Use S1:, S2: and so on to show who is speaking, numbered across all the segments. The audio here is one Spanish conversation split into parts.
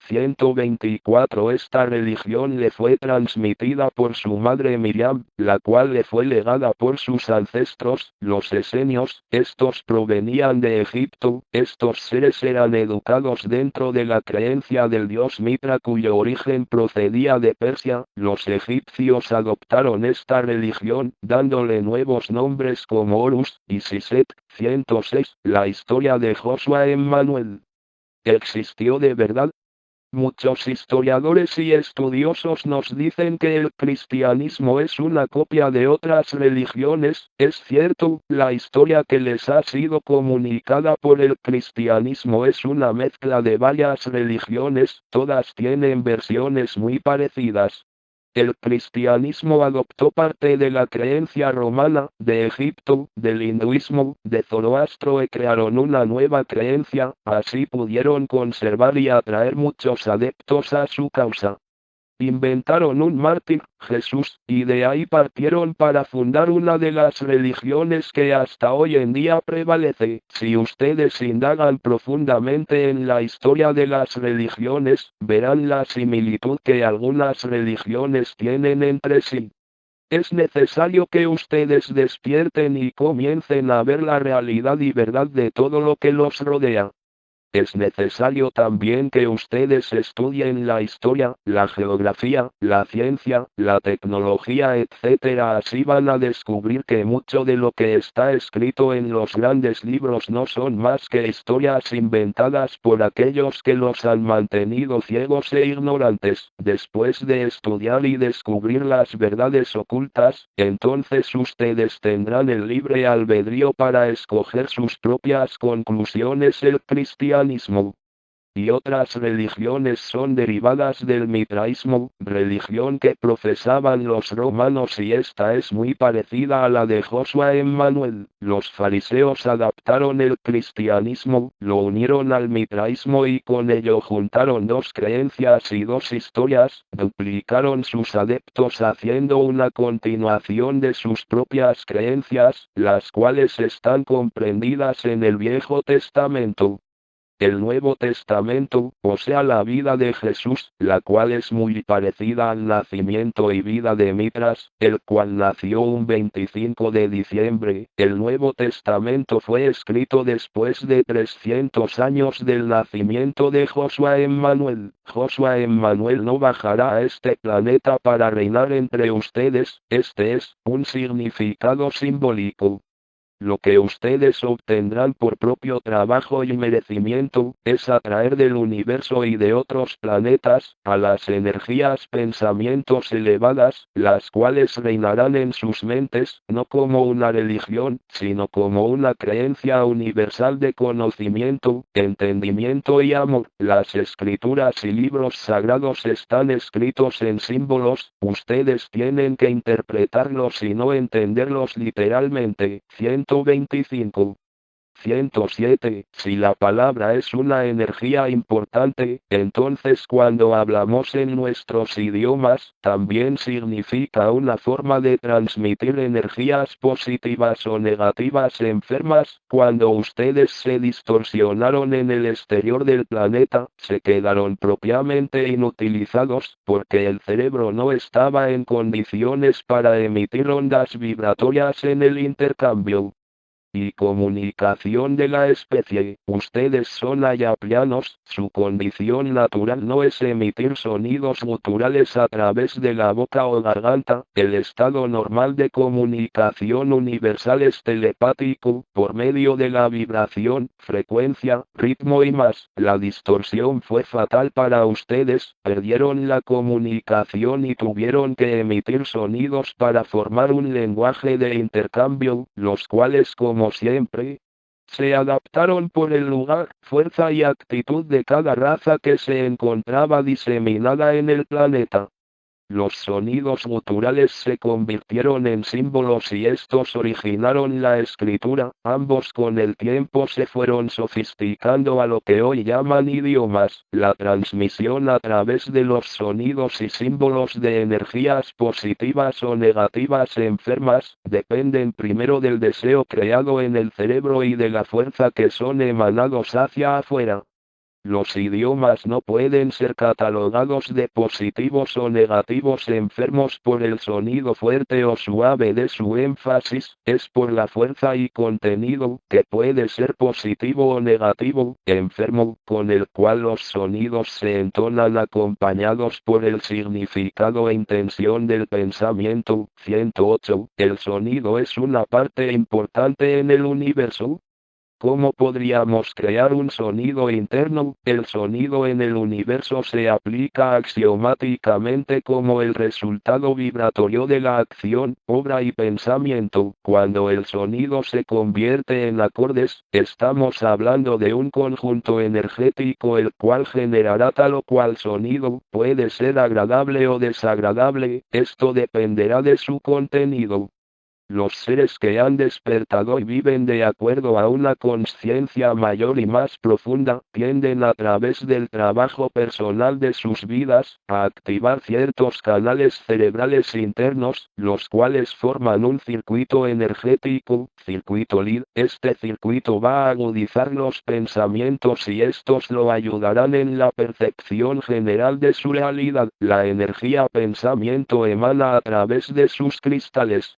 S1: 124 Esta religión le fue transmitida por su madre Miriam, la cual le fue legada por sus ancestros, los esenios. Estos provenían de Egipto. Estos seres eran educados dentro de la creencia del dios Mitra, cuyo origen procedía de Persia. Los egipcios adoptaron esta religión, dándole nuevos nombres como Horus y Siset. 106 La historia de Josué Emmanuel. ¿Existió de verdad? Muchos historiadores y estudiosos nos dicen que el cristianismo es una copia de otras religiones. Es cierto, la historia que les ha sido comunicada por el cristianismo es una mezcla de varias religiones, todas tienen versiones muy parecidas. El cristianismo adoptó parte de la creencia romana, de Egipto, del hinduismo, de Zoroastro y crearon una nueva creencia, así pudieron conservar y atraer muchos adeptos a su causa. Inventaron un mártir, Jesús, y de ahí partieron para fundar una de las religiones que hasta hoy en día prevalece. Si ustedes indagan profundamente en la historia de las religiones, verán la similitud que algunas religiones tienen entre sí. Es necesario que ustedes despierten y comiencen a ver la realidad y verdad de todo lo que los rodea. Es necesario también que ustedes estudien la historia, la geografía, la ciencia, la tecnología, etc. Así van a descubrir que mucho de lo que está escrito en los grandes libros no son más que historias inventadas por aquellos que los han mantenido ciegos e ignorantes. Después de estudiar y descubrir las verdades ocultas, entonces ustedes tendrán el libre albedrío para escoger sus propias conclusiones. El cristianismo y otras religiones son derivadas del mitraísmo, religión que profesaban los romanos, y esta es muy parecida a la de Josué Emmanuel. Los fariseos adaptaron el cristianismo, lo unieron al mitraísmo y con ello juntaron dos creencias y dos historias, duplicaron sus adeptos haciendo una continuación de sus propias creencias, las cuales están comprendidas en el Viejo Testamento. El Nuevo Testamento, o sea la vida de Jesús, la cual es muy parecida al nacimiento y vida de Mitras, el cual nació un 25 de diciembre. El Nuevo Testamento fue escrito después de 300 años del nacimiento de Josué Emmanuel. Josué Emmanuel no bajará a este planeta para reinar entre ustedes. Este es un significado simbólico. Lo que ustedes obtendrán por propio trabajo y merecimiento, es atraer del universo y de otros planetas, a las energías pensamientos elevadas, las cuales reinarán en sus mentes, no como una religión, sino como una creencia universal de conocimiento, entendimiento y amor. Las escrituras y libros sagrados están escritos en símbolos, ustedes tienen que interpretarlos y no entenderlos literalmente. 125. 107. Si la palabra es una energía importante, entonces cuando hablamos en nuestros idiomas, también significa una forma de transmitir energías positivas o negativas enfermas. Cuando ustedes se distorsionaron en el exterior del planeta, se quedaron propiamente inutilizados, porque el cerebro no estaba en condiciones para emitir ondas vibratorias en el intercambio y comunicación de la especie. Ustedes son ayaplianos, su condición natural no es emitir sonidos guturales a través de la boca o garganta. El estado normal de comunicación universal es telepático, por medio de la vibración, frecuencia, ritmo y más. La distorsión fue fatal para ustedes, perdieron la comunicación y tuvieron que emitir sonidos para formar un lenguaje de intercambio, los cuales, como siempre, se adaptaron por el lugar, fuerza y actitud de cada raza que se encontraba diseminada en el planeta. Los sonidos guturales se convirtieron en símbolos y estos originaron la escritura. Ambos con el tiempo se fueron sofisticando a lo que hoy llaman idiomas. La transmisión a través de los sonidos y símbolos de energías positivas o negativas enfermas, dependen primero del deseo creado en el cerebro y de la fuerza que son emanados hacia afuera. Los idiomas no pueden ser catalogados de positivos o negativos enfermos por el sonido fuerte o suave de su énfasis, es por la fuerza y contenido, que puede ser positivo o negativo, enfermo, con el cual los sonidos se entonan acompañados por el significado e intención del pensamiento. 108. El sonido es una parte importante en el universo. ¿Cómo podríamos crear un sonido interno? El sonido en el universo se aplica axiomáticamente como el resultado vibratorio de la acción, obra y pensamiento. Cuando el sonido se convierte en acordes, estamos hablando de un conjunto energético el cual generará tal o cual sonido, puede ser agradable o desagradable, esto dependerá de su contenido. Los seres que han despertado y viven de acuerdo a una conciencia mayor y más profunda, tienden a través del trabajo personal de sus vidas, a activar ciertos canales cerebrales internos, los cuales forman un circuito energético, circuito LED. Este circuito va a agudizar los pensamientos y estos lo ayudarán en la percepción general de su realidad. La energía pensamiento emana a través de sus cristales.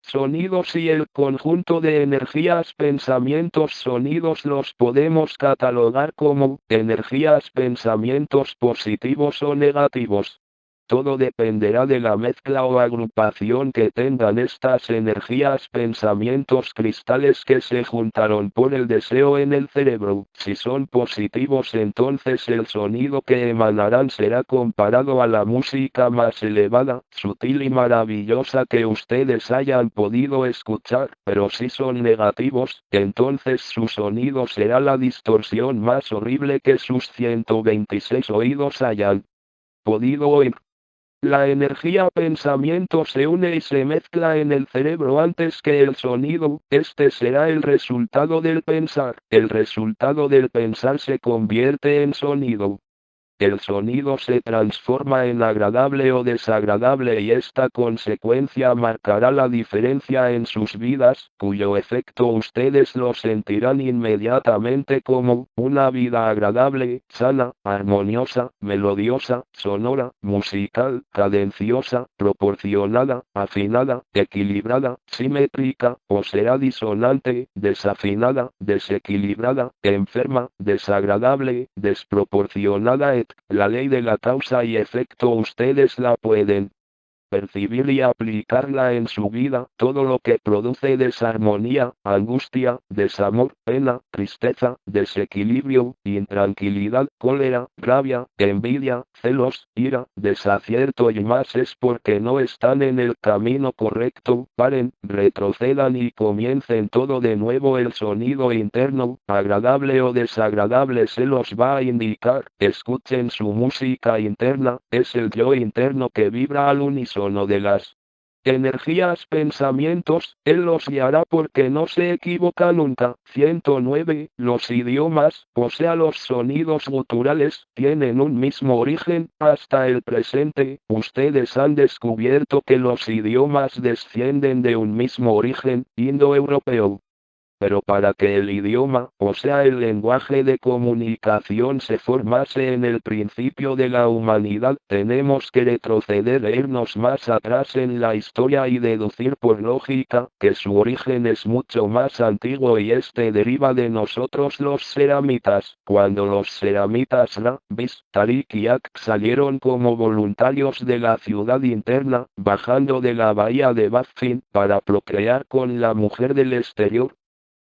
S1: Sonidos y el conjunto de energías pensamientos sonidos los podemos catalogar como energías pensamientos positivos o negativos. Todo dependerá de la mezcla o agrupación que tengan estas energías pensamientos cristales que se juntaron por el deseo en el cerebro. Si son positivos, entonces el sonido que emanarán será comparado a la música más elevada, sutil y maravillosa que ustedes hayan podido escuchar, pero si son negativos, entonces su sonido será la distorsión más horrible que sus 126 oídos hayan podido oír. La energía pensamiento se une y se mezcla en el cerebro antes que el sonido. Este será el resultado del pensar. El resultado del pensar se convierte en sonido. El sonido se transforma en agradable o desagradable y esta consecuencia marcará la diferencia en sus vidas, cuyo efecto ustedes lo sentirán inmediatamente como una vida agradable, sana, armoniosa, melodiosa, sonora, musical, cadenciosa, proporcionada, afinada, equilibrada, simétrica, o será disonante, desafinada, desequilibrada, enferma, desagradable, desproporcionada. La ley de la causa y efecto ustedes la pueden percibir y aplicarla en su vida. Todo lo que produce desarmonía, angustia, desamor, pena, tristeza, desequilibrio, intranquilidad, cólera, rabia, envidia, celos, ira, desacierto y más es porque no están en el camino correcto. Paren, retrocedan y comiencen todo de nuevo. El sonido interno, agradable o desagradable, se los va a indicar. Escuchen su música interna, es el yo interno que vibra al unísono de las energías pensamientos, él los guiará porque no se equivoca nunca. 109. Los idiomas, o sea los sonidos guturales, tienen un mismo origen. Hasta el presente, ustedes han descubierto que los idiomas descienden de un mismo origen, indoeuropeo. Pero para que el idioma, o sea el lenguaje de comunicación se formase en el principio de la humanidad, tenemos que retroceder e irnos más atrás en la historia y deducir por lógica, que su origen es mucho más antiguo y este deriva de nosotros los seramitas. Cuando los seramitas Ra, Bis, Tarik y Ak salieron como voluntarios de la ciudad interna, bajando de la bahía de Baffin, para procrear con la mujer del exterior,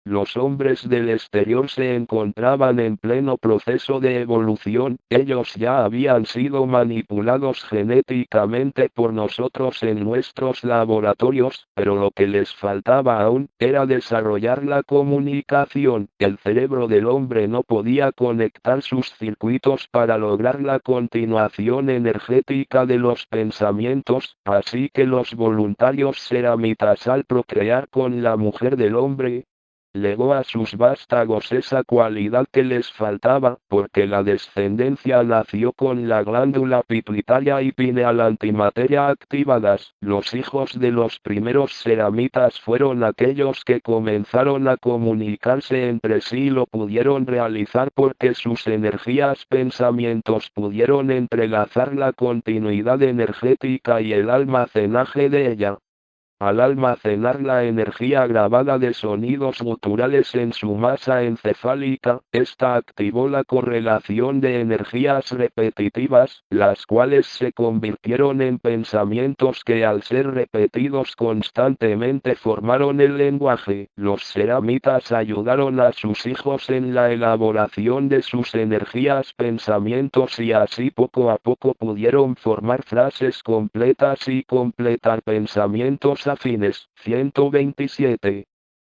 S1: los hombres del exterior se encontraban en pleno proceso de evolución. Ellos ya habían sido manipulados genéticamente por nosotros en nuestros laboratorios, pero lo que les faltaba aún era desarrollar la comunicación. El cerebro del hombre no podía conectar sus circuitos para lograr la continuación energética de los pensamientos, así que los voluntarios seramitas, al procrear con la mujer del hombre, legó a sus vástagos esa cualidad que les faltaba, porque la descendencia nació con la glándula pituitaria y pineal antimateria activadas. Los hijos de los primeros ceramitas fueron aquellos que comenzaron a comunicarse entre sí y lo pudieron realizar porque sus energías pensamientos pudieron entrelazar la continuidad energética y el almacenaje de ella. Al almacenar la energía grabada de sonidos guturales en su masa encefálica, esta activó la correlación de energías repetitivas, las cuales se convirtieron en pensamientos que al ser repetidos constantemente formaron el lenguaje. Los ceramitas ayudaron a sus hijos en la elaboración de sus energías pensamientos y así poco a poco pudieron formar frases completas y completar pensamientos afines. 127.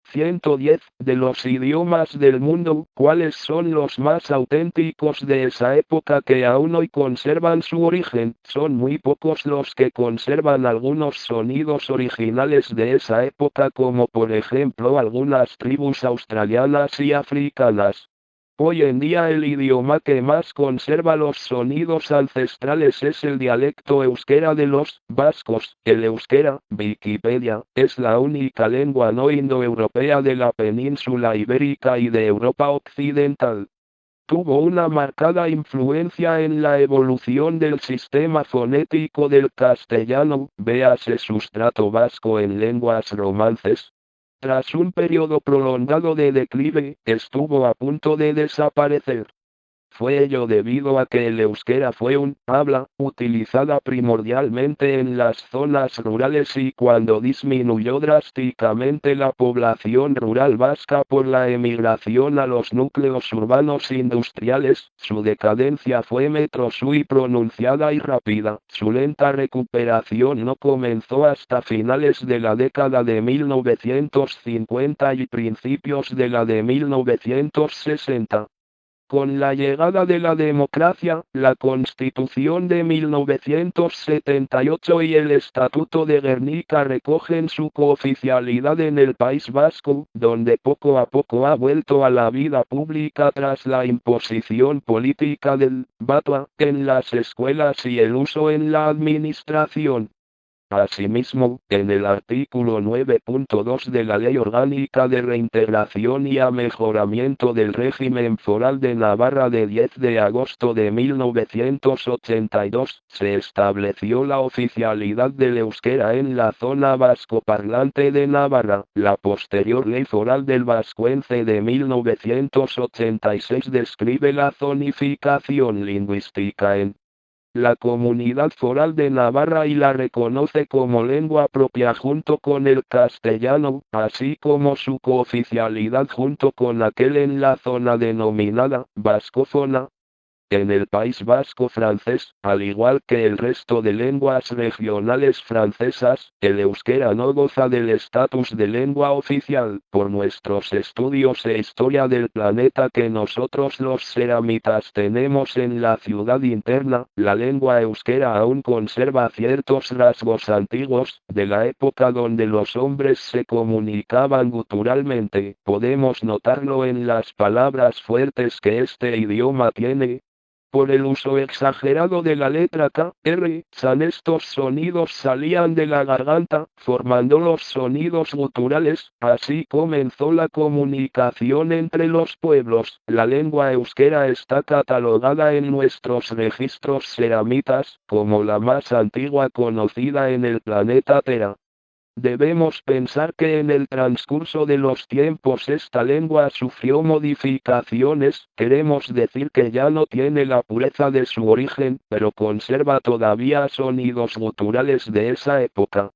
S1: 110. De los idiomas del mundo, ¿cuáles son los más auténticos de esa época que aún hoy conservan su origen? Son muy pocos los que conservan algunos sonidos originales de esa época, como por ejemplo algunas tribus australianas y africanas. Hoy en día el idioma que más conserva los sonidos ancestrales es el dialecto euskera de los vascos. El euskera, Wikipedia, es la única lengua no indoeuropea de la península ibérica y de Europa occidental. Tuvo una marcada influencia en la evolución del sistema fonético del castellano, véase sustrato vasco en lenguas romances. Tras un periodo prolongado de declive, estuvo a punto de desaparecer. Fue ello debido a que el euskera fue un habla utilizada primordialmente en las zonas rurales y cuando disminuyó drásticamente la población rural vasca por la emigración a los núcleos urbanos industriales, su decadencia fue y pronunciada y rápida. Su lenta recuperación no comenzó hasta finales de la década de 1950 y principios de la de 1960. Con la llegada de la democracia, la Constitución de 1978 y el Estatuto de Gernika recogen su cooficialidad en el País Vasco, donde poco a poco ha vuelto a la vida pública tras la imposición política del Batua en las escuelas y el uso en la administración. Asimismo, en el artículo 9.2 de la Ley Orgánica de Reintegración y Mejoramiento del Régimen Foral de Navarra de 10 de agosto de 1982, se estableció la oficialidad del euskera en la zona vascoparlante de Navarra. La posterior Ley Foral del Vascuence de 1986 describe la zonificación lingüística en la Comunidad Foral de Navarra y la reconoce como lengua propia junto con el castellano, así como su cooficialidad junto con aquel en la zona denominada vascófona. En el País Vasco francés, al igual que el resto de lenguas regionales francesas, el euskera no goza del estatus de lengua oficial. Por nuestros estudios e historia del planeta que nosotros los ceramitas tenemos en la ciudad interna, la lengua euskera aún conserva ciertos rasgos antiguos, de la época donde los hombres se comunicaban guturalmente. Podemos notarlo en las palabras fuertes que este idioma tiene. Por el uso exagerado de la letra K, R, estos sonidos salían de la garganta, formando los sonidos guturales. Así comenzó la comunicación entre los pueblos. La lengua euskera está catalogada en nuestros registros ceramitas, como la más antigua conocida en el planeta Tierra. Debemos pensar que en el transcurso de los tiempos esta lengua sufrió modificaciones, queremos decir que ya no tiene la pureza de su origen, pero conserva todavía sonidos guturales de esa época.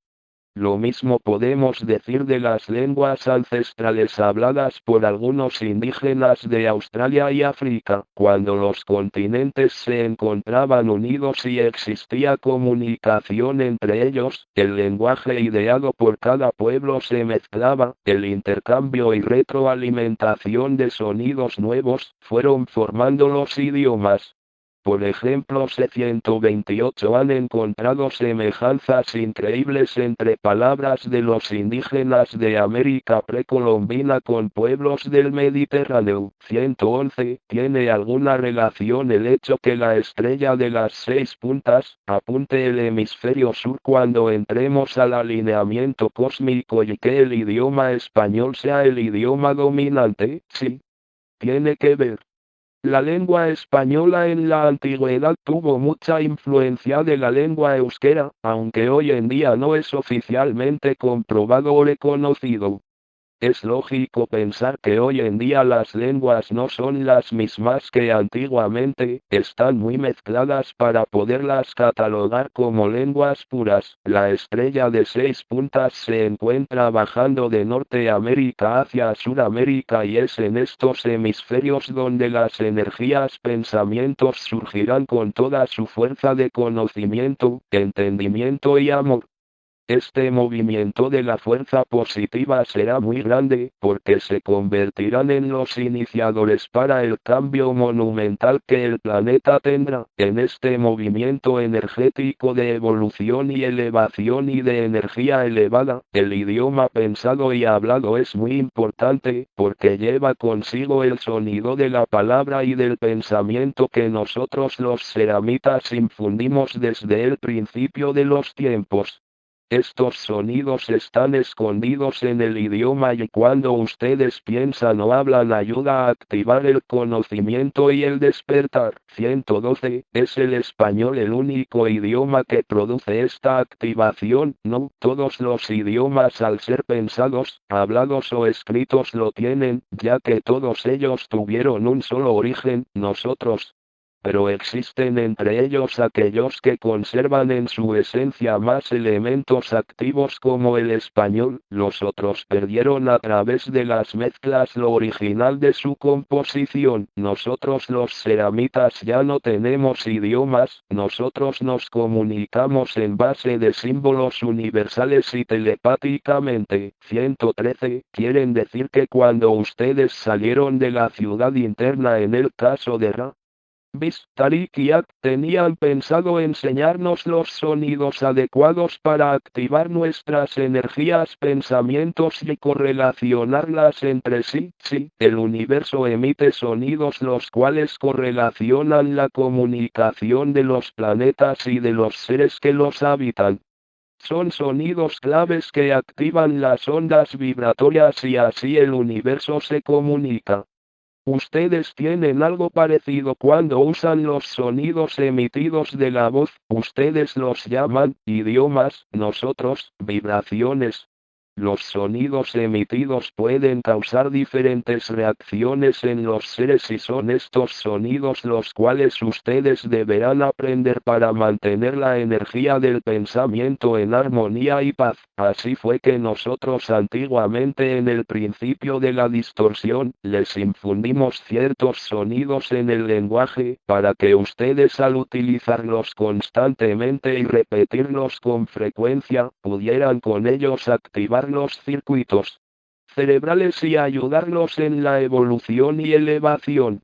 S1: Lo mismo podemos decir de las lenguas ancestrales habladas por algunos indígenas de Australia y África. Cuando los continentes se encontraban unidos y existía comunicación entre ellos, el lenguaje ideado por cada pueblo se mezclaba, el intercambio y retroalimentación de sonidos nuevos fueron formando los idiomas. Por ejemplo, C128 han encontrado semejanzas increíbles entre palabras de los indígenas de América precolombina con pueblos del Mediterráneo. 111. ¿Tiene alguna relación el hecho que la estrella de las 6 puntas apunte el hemisferio sur cuando entremos al alineamiento cósmico y que el idioma español sea el idioma dominante? Sí. Tiene que ver. La lengua española en la antigüedad tuvo mucha influencia de la lengua euskera, aunque hoy en día no es oficialmente comprobado o reconocido. Es lógico pensar que hoy en día las lenguas no son las mismas que antiguamente, están muy mezcladas para poderlas catalogar como lenguas puras. La estrella de 6 puntas se encuentra bajando de Norteamérica hacia Sudamérica y es en estos hemisferios donde las energías pensamientos surgirán con toda su fuerza de conocimiento, entendimiento y amor. Este movimiento de la fuerza positiva será muy grande, porque se convertirán en los iniciadores para el cambio monumental que el planeta tendrá. En este movimiento energético de evolución y elevación y de energía elevada, el idioma pensado y hablado es muy importante, porque lleva consigo el sonido de la palabra y del pensamiento que nosotros los ceramitas infundimos desde el principio de los tiempos. Estos sonidos están escondidos en el idioma y cuando ustedes piensan o hablan ayuda a activar el conocimiento y el despertar. 112. ¿Es el español el único idioma que produce esta activación? No, todos los idiomas al ser pensados, hablados o escritos lo tienen, ya que todos ellos tuvieron un solo origen, nosotros. Pero existen entre ellos aquellos que conservan en su esencia más elementos activos como el español, los otros perdieron a través de las mezclas lo original de su composición. Nosotros los ceramitas ya no tenemos idiomas, nosotros nos comunicamos en base de símbolos universales y telepáticamente. 113. Quieren decir que cuando ustedes salieron de la ciudad interna en el caso de Ra, Tariq y Ak tenían pensado enseñarnos los sonidos adecuados para activar nuestras energías, pensamientos y correlacionarlas entre sí. Sí, el universo emite sonidos los cuales correlacionan la comunicación de los planetas y de los seres que los habitan. Son sonidos claves que activan las ondas vibratorias y así el universo se comunica. Ustedes tienen algo parecido cuando usan los sonidos emitidos de la voz, ustedes los llaman idiomas, nosotros, vibraciones. Los sonidos emitidos pueden causar diferentes reacciones en los seres y son estos sonidos los cuales ustedes deberán aprender para mantener la energía del pensamiento en armonía y paz. Así fue que nosotros antiguamente en el principio de la distorsión, les infundimos ciertos sonidos en el lenguaje, para que ustedes al utilizarlos constantemente y repetirlos con frecuencia, pudieran con ellos activar los circuitos cerebrales y ayudarlos en la evolución y elevación.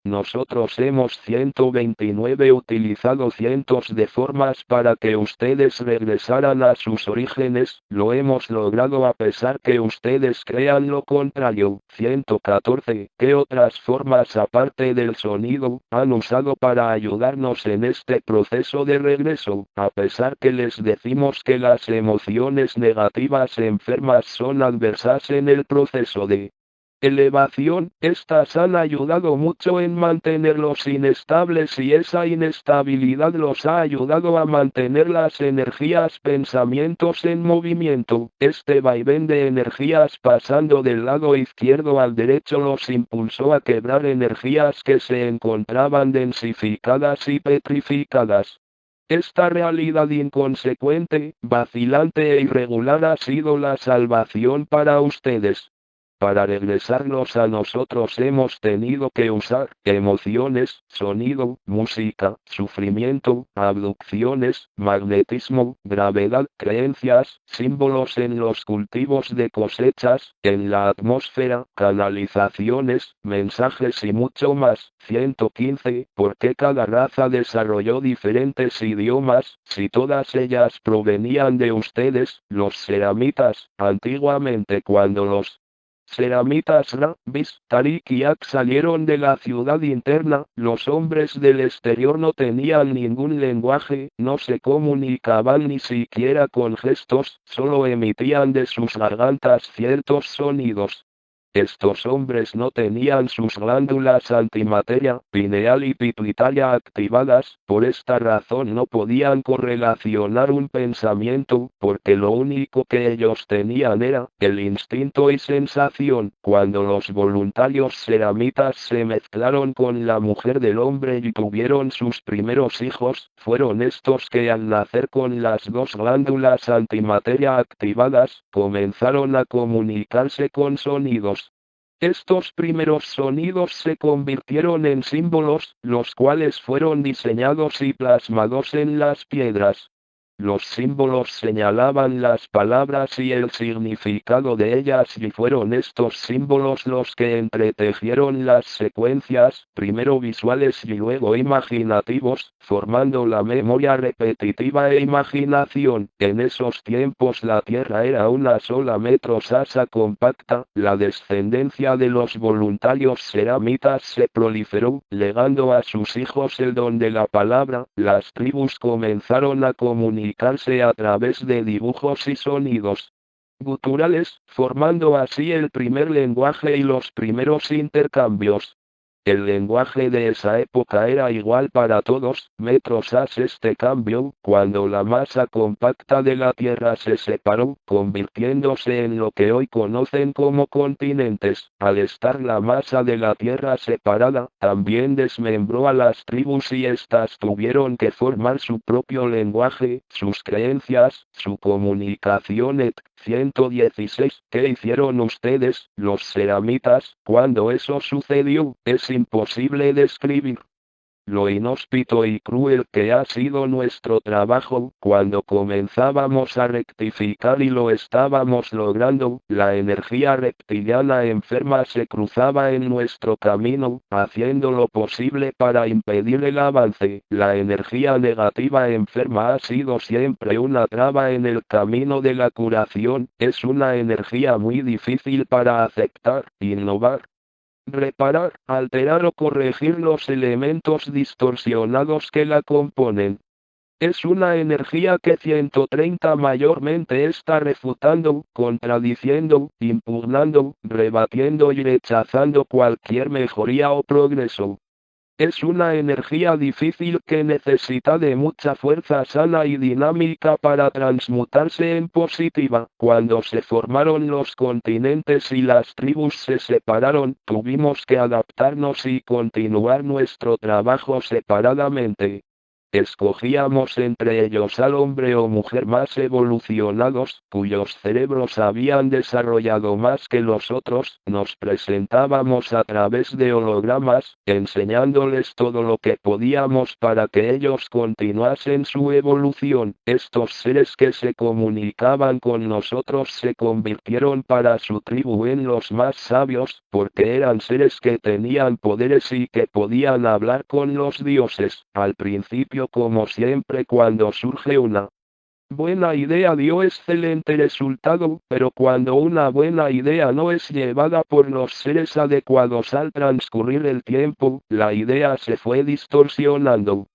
S1: Nosotros hemos 129 utilizado cientos de formas para que ustedes regresaran a sus orígenes, lo hemos logrado a pesar que ustedes crean lo contrario. 114. ¿Qué otras formas aparte del sonido han usado para ayudarnos en este proceso de regreso? A pesar que les decimos que las emociones negativas enfermas son adversas en el proceso de elevación, estas han ayudado mucho en mantenerlos inestables y esa inestabilidad los ha ayudado a mantener las energías pensamientos en movimiento. Este vaivén de energías pasando del lado izquierdo al derecho los impulsó a quebrar energías que se encontraban densificadas y petrificadas. Esta realidad inconsecuente, vacilante e irregular ha sido la salvación para ustedes. para regresarlos a nosotros hemos tenido que usar emociones, sonido, música, sufrimiento, abducciones, magnetismo, gravedad, creencias, símbolos en los cultivos de cosechas, en la atmósfera, canalizaciones, mensajes y mucho más. 115. ¿Por qué cada raza desarrolló diferentes idiomas, si todas ellas provenían de ustedes, los ceramitas? Antiguamente, cuando los ceramitas Ra, Bis, Tarik y Ak salieron de la ciudad interna, los hombres del exterior no tenían ningún lenguaje, no se comunicaban ni siquiera con gestos, solo emitían de sus gargantas ciertos sonidos. Estos hombres no tenían sus glándulas antimateria, pineal y pituitaria activadas, por esta razón no podían correlacionar un pensamiento, porque lo único que ellos tenían era el instinto y sensación. Cuando los voluntarios ceramitas se mezclaron con la mujer del hombre y tuvieron sus primeros hijos, fueron estos que al nacer con las dos glándulas antimateria activadas, comenzaron a comunicarse con sonidos. Estos primeros sonidos se convirtieron en símbolos, los cuales fueron diseñados y plasmados en las piedras. Los símbolos señalaban las palabras y el significado de ellas y fueron estos símbolos los que entretejieron las secuencias, primero visuales y luego imaginativos, formando la memoria repetitiva e imaginación. En esos tiempos la Tierra era una sola metro sasa compacta, la descendencia de los voluntarios ceramitas se proliferó, legando a sus hijos el don de la palabra. Las tribus comenzaron a comunicarse a través de dibujos y sonidos guturales, formando así el primer lenguaje y los primeros intercambios. El lenguaje de esa época era igual para todos, metros as. Este cambio, cuando la masa compacta de la Tierra se separó, convirtiéndose en lo que hoy conocen como continentes, al estar la masa de la Tierra separada, también desmembró a las tribus y éstas tuvieron que formar su propio lenguaje, sus creencias, su comunicación, etc. 116. ¿Qué hicieron ustedes, los ceramitas, cuando eso sucedió? Es imposible describir lo inhóspito y cruel que ha sido nuestro trabajo. Cuando comenzábamos a rectificar y lo estábamos logrando, la energía reptiliana enferma se cruzaba en nuestro camino, haciendo lo posible para impedir el avance. La energía negativa enferma ha sido siempre una traba en el camino de la curación, es una energía muy difícil para aceptar, innovar, reparar, alterar o corregir los elementos distorsionados que la componen. Es una energía que 130 mayormente está refutando, contradiciendo, impugnando, rebatiendo y rechazando cualquier mejoría o progreso. Es una energía difícil que necesita de mucha fuerza sana y dinámica para transmutarse en positiva. Cuando se formaron los continentes y las tribus se separaron, tuvimos que adaptarnos y continuar nuestro trabajo separadamente. Escogíamos entre ellos al hombre o mujer más evolucionados, cuyos cerebros habían desarrollado más que los otros, nos presentábamos a través de hologramas, enseñándoles todo lo que podíamos para que ellos continuasen su evolución. Estos seres que se comunicaban con nosotros se convirtieron para su tribu en los más sabios, porque eran seres que tenían poderes y que podían hablar con los dioses. Al principio, como siempre, cuando surge una buena idea dio excelente resultado, pero cuando una buena idea no es llevada por los seres adecuados al transcurrir el tiempo, la idea se fue distorsionando.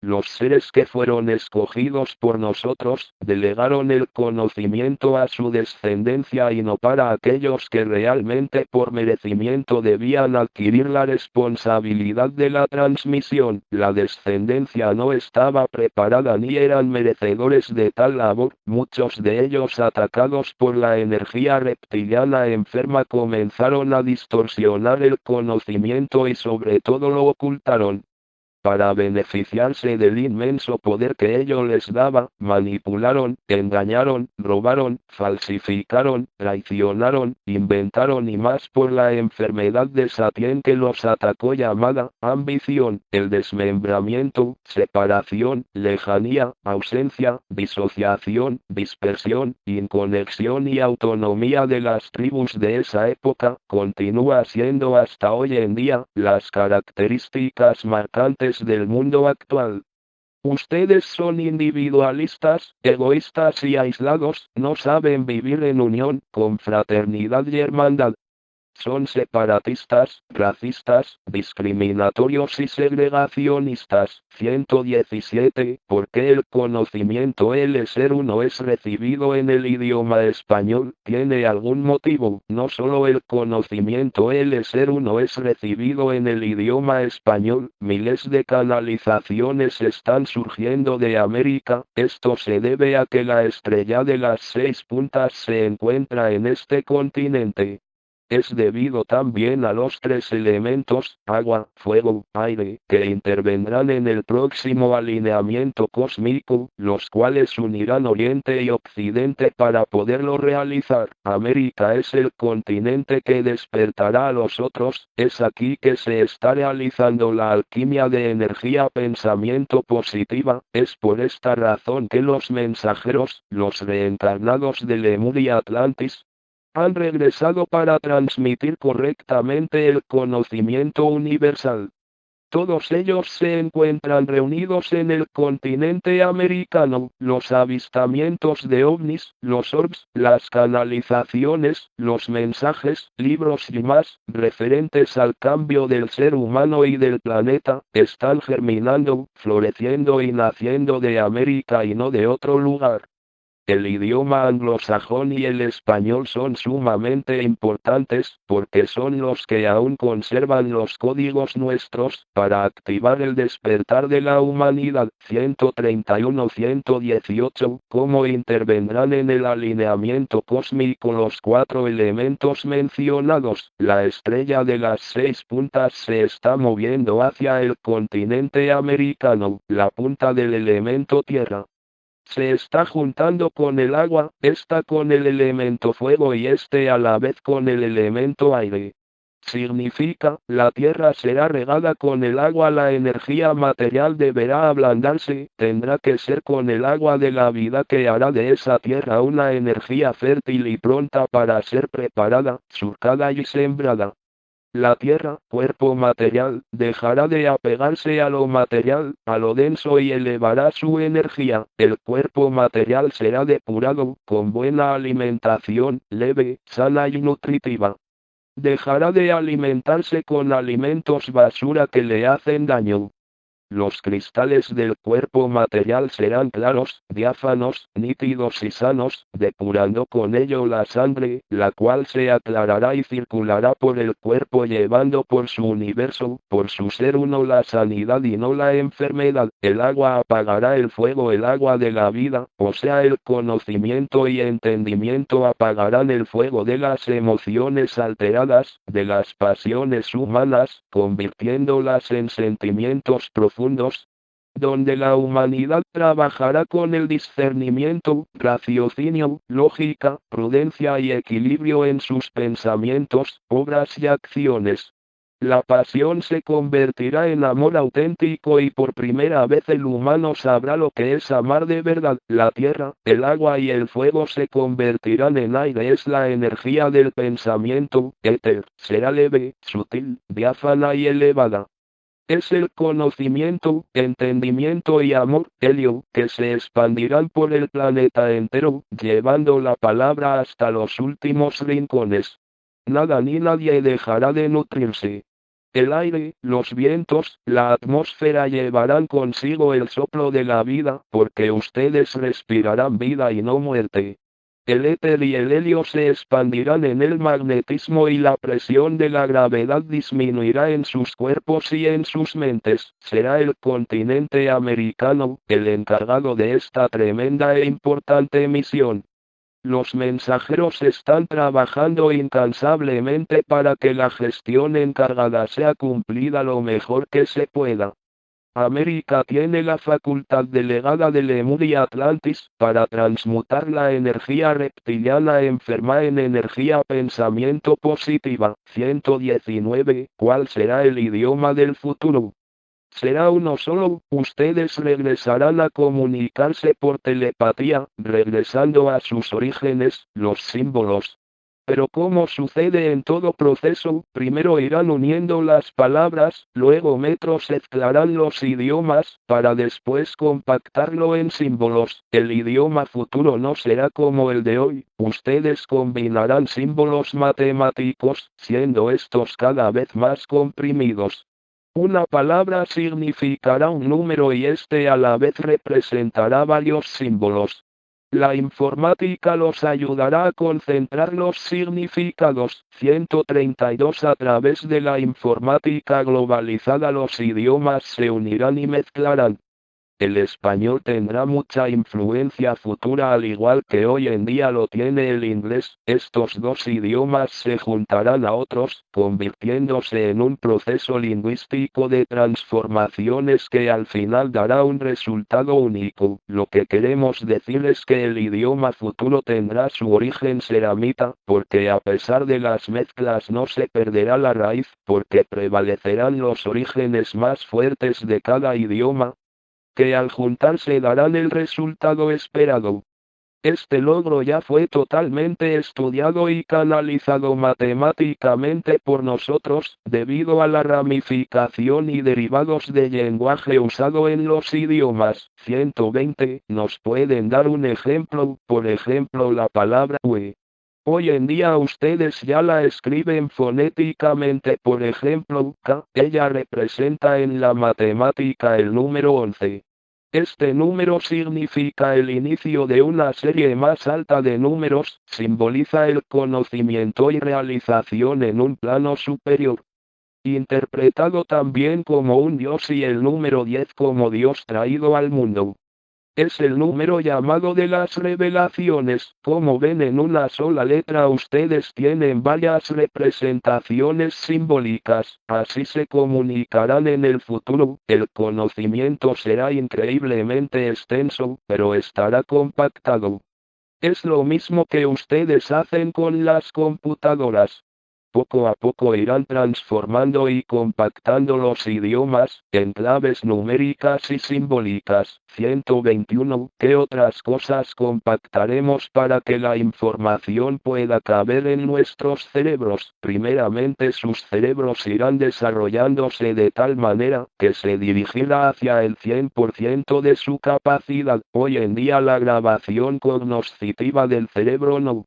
S1: Los seres que fueron escogidos por nosotros, delegaron el conocimiento a su descendencia y no para aquellos que realmente por merecimiento debían adquirir la responsabilidad de la transmisión. La descendencia no estaba preparada ni eran merecedores de tal labor. Muchos de ellos, atacados por la energía reptiliana enferma, comenzaron a distorsionar el conocimiento y sobre todo lo ocultaron. Para beneficiarse del inmenso poder que ello les daba, manipularon, engañaron, robaron, falsificaron, traicionaron, inventaron y más por la enfermedad de Satien que los atacó llamada ambición, el desmembramiento, separación, lejanía, ausencia, disociación, dispersión, inconexión y autonomía de las tribus de esa época, continúa siendo hasta hoy en día las características marcantes del mundo actual. Ustedes son individualistas, egoístas y aislados, no saben vivir en unión, con fraternidad y hermandad. Son separatistas, racistas, discriminatorios y segregacionistas. 117. ¿Por qué el conocimiento el ser uno es recibido en el idioma español? ¿Tiene algún motivo? No solo el conocimiento el ser uno es recibido en el idioma español, miles de canalizaciones están surgiendo de América. Esto se debe a que la estrella de las 6 puntas se encuentra en este continente. Es debido también a los 3 elementos, agua, fuego, aire, que intervendrán en el próximo alineamiento cósmico, los cuales unirán Oriente y Occidente para poderlo realizar. América es el continente que despertará a los otros, es aquí que se está realizando la alquimia de energía pensamiento positiva, es por esta razón que los mensajeros, los reencarnados de Lemur y Atlantis, han regresado para transmitir correctamente el conocimiento universal. Todos ellos se encuentran reunidos en el continente americano. Los avistamientos de ovnis, los orbs, las canalizaciones, los mensajes, libros y más, referentes al cambio del ser humano y del planeta, están germinando, floreciendo y naciendo de América y no de otro lugar. El idioma anglosajón y el español son sumamente importantes, porque son los que aún conservan los códigos nuestros, para activar el despertar de la humanidad. 131-118. ¿Cómo intervendrán en el alineamiento cósmico los 4 elementos mencionados? La estrella de las 6 puntas se está moviendo hacia el continente americano, la punta del elemento tierra. Se está juntando con el agua, esta con el elemento fuego y este a la vez con el elemento aire. Significa, la tierra será regada con el agua, la energía material deberá ablandarse, tendrá que ser con el agua de la vida que hará de esa tierra una energía fértil y pronta para ser preparada, surcada y sembrada. La tierra, cuerpo material, dejará de apegarse a lo material, a lo denso y elevará su energía. El cuerpo material será depurado, con buena alimentación, leve, sana y nutritiva. Dejará de alimentarse con alimentos basura que le hacen daño. Los cristales del cuerpo material serán claros, diáfanos, nítidos y sanos, depurando con ello la sangre, la cual se aclarará y circulará por el cuerpo llevando por su universo, por su ser uno la sanidad y no la enfermedad. El agua apagará el fuego, el agua de la vida, o sea el conocimiento y entendimiento apagarán el fuego de las emociones alteradas, de las pasiones humanas, convirtiéndolas en sentimientos profundos, donde la humanidad trabajará con el discernimiento, raciocinio, lógica, prudencia y equilibrio en sus pensamientos, obras y acciones. La pasión se convertirá en amor auténtico y por primera vez el humano sabrá lo que es amar de verdad. La tierra, el agua y el fuego se convertirán en aire, es la energía del pensamiento, éter, será leve, sutil, diáfana y elevada. Es el conocimiento, entendimiento y amor, helio, que se expandirán por el planeta entero, llevando la palabra hasta los últimos rincones. Nada ni nadie dejará de nutrirse. El aire, los vientos, la atmósfera llevarán consigo el soplo de la vida, porque ustedes respirarán vida y no muerte. El éter y el helio se expandirán en el magnetismo y la presión de la gravedad disminuirá en sus cuerpos y en sus mentes. Será el continente americano el encargado de esta tremenda e importante misión. Los mensajeros están trabajando incansablemente para que la gestión encargada sea cumplida lo mejor que se pueda. América tiene la facultad delegada de Lemur y Atlantis para transmutar la energía reptiliana enferma en energía pensamiento positiva. 119. ¿Cuál será el idioma del futuro? Será uno solo, ustedes regresarán a comunicarse por telepatía, regresando a sus orígenes, los símbolos. Pero como sucede en todo proceso, primero irán uniendo las palabras, luego metrosezclarán los idiomas, para después compactarlo en símbolos. El idioma futuro no será como el de hoy, ustedes combinarán símbolos matemáticos, siendo estos cada vez más comprimidos. Una palabra significará un número y este a la vez representará varios símbolos. La informática los ayudará a concentrar los significados. 132. A través de la informática globalizada los idiomas se unirán y mezclarán. El español tendrá mucha influencia futura al igual que hoy en día lo tiene el inglés. Estos dos idiomas se juntarán a otros, convirtiéndose en un proceso lingüístico de transformaciones que al final dará un resultado único. Lo que queremos decir es que el idioma futuro tendrá su origen seramita, porque a pesar de las mezclas no se perderá la raíz, porque prevalecerán los orígenes más fuertes de cada idioma, que al juntarse darán el resultado esperado. Este logro ya fue totalmente estudiado y canalizado matemáticamente por nosotros, debido a la ramificación y derivados de lenguaje usado en los idiomas. 120. ¿Nos pueden dar un ejemplo? Por ejemplo, la palabra UE. Hoy en día ustedes ya la escriben fonéticamente, por ejemplo, K, ella representa en la matemática el número 11. Este número significa el inicio de una serie más alta de números, simboliza el conocimiento y realización en un plano superior. Interpretado también como un dios y el número 10 como Dios traído al mundo. Es el número llamado de las revelaciones. Como ven, en una sola letra ustedes tienen varias representaciones simbólicas. Así se comunicarán en el futuro. El conocimiento será increíblemente extenso, pero estará compactado. Es lo mismo que ustedes hacen con las computadoras. Poco a poco irán transformando y compactando los idiomas, en claves numéricas y simbólicas. 121. ¿Qué otras cosas compactaremos para que la información pueda caber en nuestros cerebros? Primeramente, sus cerebros irán desarrollándose de tal manera, que se dirigirá hacia el 100% de su capacidad. Hoy en día la grabación cognoscitiva del cerebro no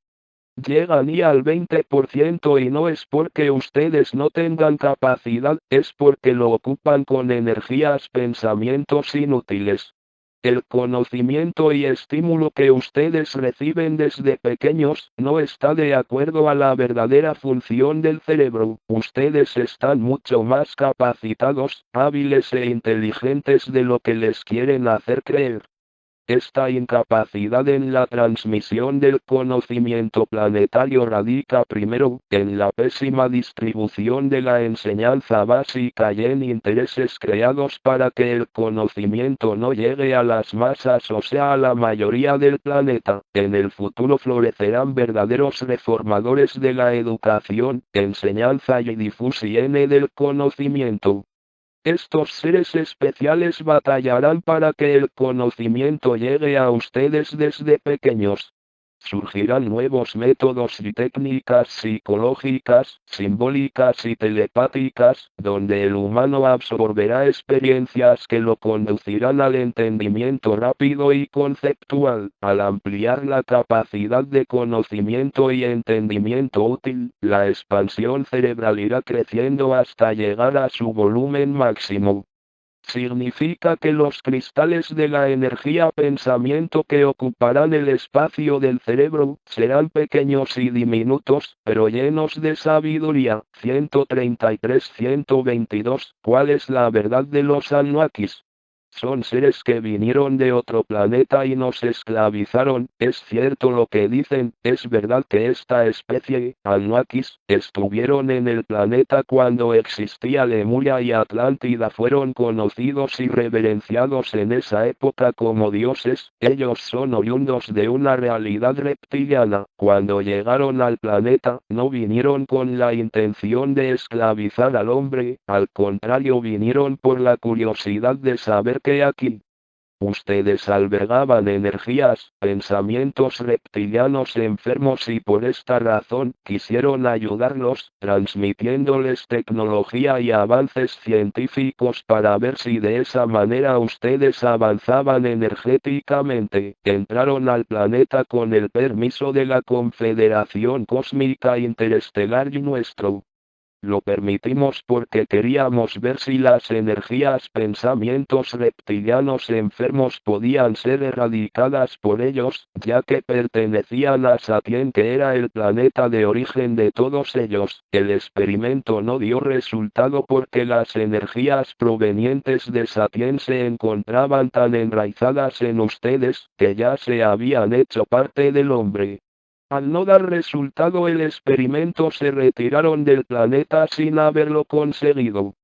S1: llega ni al 20% y no es porque ustedes no tengan capacidad, es porque lo ocupan con energías, pensamientos inútiles. El conocimiento y estímulo que ustedes reciben desde pequeños no está de acuerdo a la verdadera función del cerebro. Ustedes están mucho más capacitados, hábiles e inteligentes de lo que les quieren hacer creer. Esta incapacidad en la transmisión del conocimiento planetario radica primero, en la pésima distribución de la enseñanza básica y en intereses creados para que el conocimiento no llegue a las masas, o sea, a la mayoría del planeta. En el futuro florecerán verdaderos reformadores de la educación, enseñanza y difusión del conocimiento. Estos seres especiales batallarán para que el conocimiento llegue a ustedes desde pequeños. Surgirán nuevos métodos y técnicas psicológicas, simbólicas y telepáticas, donde el humano absorberá experiencias que lo conducirán al entendimiento rápido y conceptual. Al ampliar la capacidad de conocimiento y entendimiento útil, la expansión cerebral irá creciendo hasta llegar a su volumen máximo. Significa que los cristales de la energía pensamiento que ocuparán el espacio del cerebro, serán pequeños y diminutos, pero llenos de sabiduría. 133-122. ¿Cuál es la verdad de los Anunnakis? Son seres que vinieron de otro planeta y nos esclavizaron. Es cierto lo que dicen, es verdad que esta especie, Anunnakis, estuvieron en el planeta cuando existía Lemuria y Atlántida, fueron conocidos y reverenciados en esa época como dioses. Ellos son oriundos de una realidad reptiliana. Cuando llegaron al planeta, no vinieron con la intención de esclavizar al hombre, al contrario vinieron por la curiosidad de saber que aquí ustedes albergaban energías, pensamientos reptilianos enfermos y por esta razón quisieron ayudarlos, transmitiéndoles tecnología y avances científicos para ver si de esa manera ustedes avanzaban energéticamente. Entraron al planeta con el permiso de la Confederación Cósmica Interestelar y nuestro. Lo permitimos porque queríamos ver si las energías, pensamientos reptilianos enfermos podían ser erradicadas por ellos, ya que pertenecían a Satien, que era el planeta de origen de todos ellos. El experimento no dio resultado porque las energías provenientes de Satien se encontraban tan enraizadas en ustedes, que ya se habían hecho parte del hombre. Al no dar resultado el experimento se retiraron del planeta sin haberlo conseguido.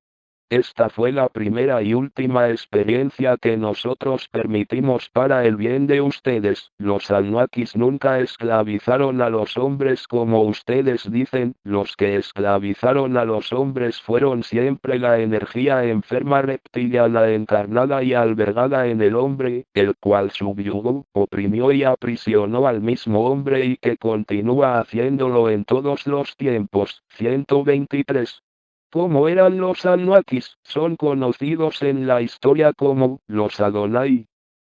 S1: Esta fue la primera y última experiencia que nosotros permitimos para el bien de ustedes. Los Anunnakis nunca esclavizaron a los hombres como ustedes dicen. Los que esclavizaron a los hombres fueron siempre la energía enferma reptiliana encarnada y albergada en el hombre, el cual subyugó, oprimió y aprisionó al mismo hombre y que continúa haciéndolo en todos los tiempos. 123. ¿Cómo eran los Anunnakis? Son conocidos en la historia como los Adonai.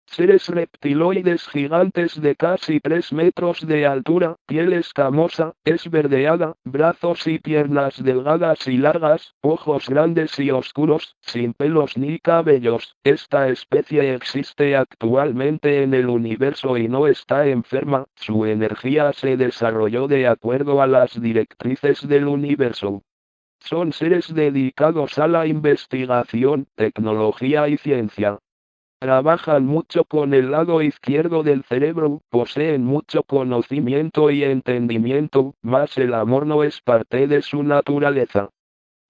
S1: Seres reptiloides gigantes de casi 3 metros de altura, piel escamosa, esverdeada, brazos y piernas delgadas y largas, ojos grandes y oscuros, sin pelos ni cabellos. Esta especie existe actualmente en el universo y no está enferma. Su energía se desarrolló de acuerdo a las directrices del universo. Son seres dedicados a la investigación, tecnología y ciencia. Trabajan mucho con el lado izquierdo del cerebro, poseen mucho conocimiento y entendimiento, mas el amor no es parte de su naturaleza.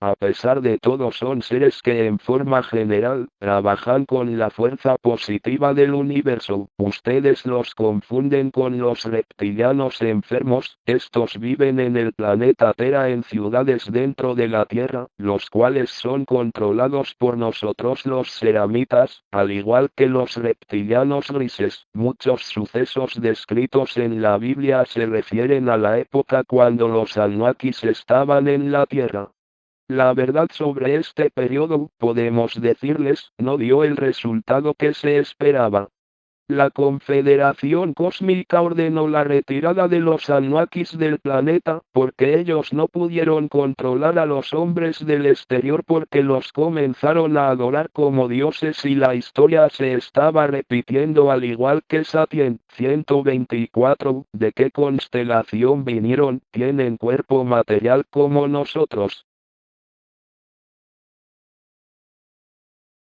S1: A pesar de todo son seres que en forma general, trabajan con la fuerza positiva del universo. Ustedes los confunden con los reptilianos enfermos. Estos viven en el planeta Tera en ciudades dentro de la Tierra, los cuales son controlados por nosotros los ceramitas, al igual que los reptilianos grises. Muchos sucesos descritos en la Biblia se refieren a la época cuando los Anunnakis estaban en la Tierra. La verdad sobre este periodo, podemos decirles, no dio el resultado que se esperaba. La Confederación Cósmica ordenó la retirada de los Anunnakis del planeta, porque ellos no pudieron controlar a los hombres del exterior porque los comenzaron a adorar como dioses y la historia se estaba repitiendo al igual que Satien. 124. ¿De qué constelación vinieron? Tienen cuerpo material como nosotros.